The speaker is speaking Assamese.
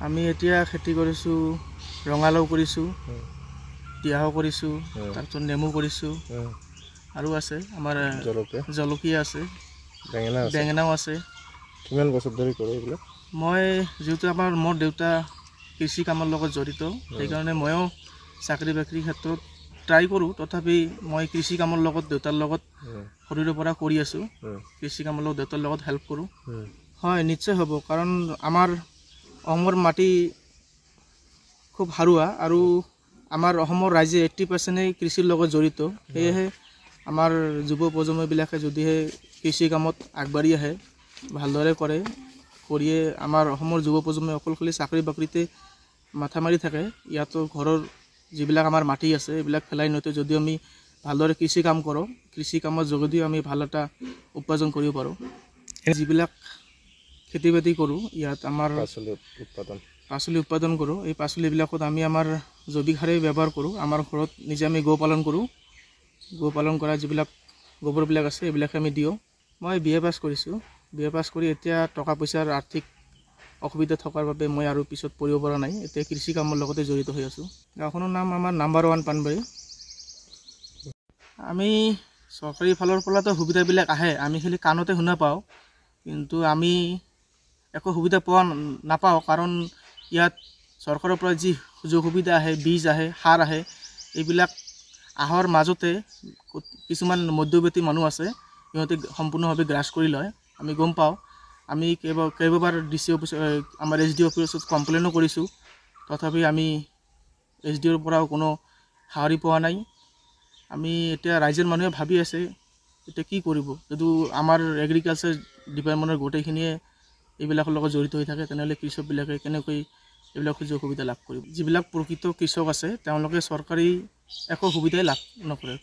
আমি এতিয়া খেতি কৰিছোঁ, ৰঙালাও কৰিছোঁ, তিয়ঁহ কৰিছোঁ, তাৰপিছত নেমু কৰিছোঁ, আৰু আছে আমাৰ জলকীয়া আছে, বেঙেনাও আছে। কিমান বছৰ ধৰি কৰে এইবিলাক? মই যিহেতু মোৰ দেউতা কৃষি কামৰ লগত জড়িত, সেইকাৰণে ময়ো চাকৰি বাকৰিৰ ক্ষেত্ৰত ট্ৰাই কৰোঁ। তথাপি মই কৃষি কামৰ লগত দেউতাৰ লগত সৰুৰে পৰা কৰি আছোঁ। কৃষি কামৰ লগত দেউতাৰ লগত হেল্প কৰোঁ। হয়, নিশ্চয় হ'ব, কাৰণ আমাৰ অসমৰ মাটি খুব সাৰুৱা আৰু আমাৰ অসমৰ ৰাইজে 80% কৃষিৰ লগত জড়িত। সেয়েহে আমাৰ যুৱ প্ৰজন্মবিলাকে যদিহে কৃষি কামত আগবাঢ়ি আহে, ভালদৰে কৰে, কৰিয়ে আমাৰ অসমৰ যুৱ প্ৰজন্মই অকল খালি চাকৰি বাকৰিতে মাথা মাৰি থাকে, ইয়াতো ঘৰৰ যিবিলাক আমাৰ মাটি আছে এইবিলাক পেলাই নথৈ যদি আমি ভালদৰে কৃষি কাম কৰোঁ, কৃষি কামৰ যোগেদিও আমি ভাল এটা উপাৰ্জন কৰিব পাৰোঁ। যিবিলাক খেতি বাতি কৰোঁ, ইয়াত আমাৰ পাচলি উৎপাদন কৰোঁ। এই পাচলিবিলাকত আমি আমাৰ জৈৱিক সাৰেই ব্যৱহাৰ কৰোঁ। আমাৰ ঘৰত নিজে আমি গো পালন কৰোঁ। গো পালন কৰা যিবিলাক গোবৰবিলাক আছে এইবিলাকে আমি দিওঁ। মই BA পাছ কৰিছোঁ। BA পাছ কৰি এতিয়া টকা পইচাৰ আৰ্থিক অসুবিধা থকাৰ বাবে মই আৰু পিছত পঢ়িব পৰা নাই। এতিয়া কৃষি কামৰ লগতে জড়িত হৈ আছোঁ। গাঁওখনৰ নাম আমাৰ নাম্বাৰ 1 পাণবাৰী। আমি চৰকাৰী ফালৰ পৰাতো সুবিধাবিলাক আহে, আমি খালি কাণতে শুনা পাওঁ, কিন্তু আমি একো সুবিধা নাপাওঁ। কাৰণ ইয়াত চৰকাৰৰ পৰা যি সুযোগ সুবিধা আহে, বীজ আহে, সাৰ আহে, এইবিলাক আহাৰ মাজতে কিছুমান মধ্যবৰ্তী মানুহ আছে, সিহঁতে সম্পূৰ্ণভাৱে গ্ৰাস কৰি লয়। আমি গম পাওঁ। আমি কেইবাবাৰ DC অফিচ, আমাৰ SD অফিচত কমপ্লেইনো কৰিছোঁ। তথাপি আমি SDৰ পৰাও কোনো সঁহাৰি পোৱা নাই। আমি এতিয়া ৰাইজৰ মানুহে ভাবি আছে এতিয়া কি কৰিব। যদি আমাৰ এগ্ৰিকালচাৰ ডিপাৰ্টমেণ্টৰ গোটেইখিনিয়ে এইবিলাকৰ লগত জড়িত হৈ থাকে, তেনেহ'লে কৃষকবিলাকে কেনেকৈ এইবিলাক সুযোগ সুবিধা লাভ কৰিব। যিবিলাক প্ৰকৃত কৃষক আছে তেওঁলোকে চৰকাৰী একো সুবিধাই লাভ নকৰে।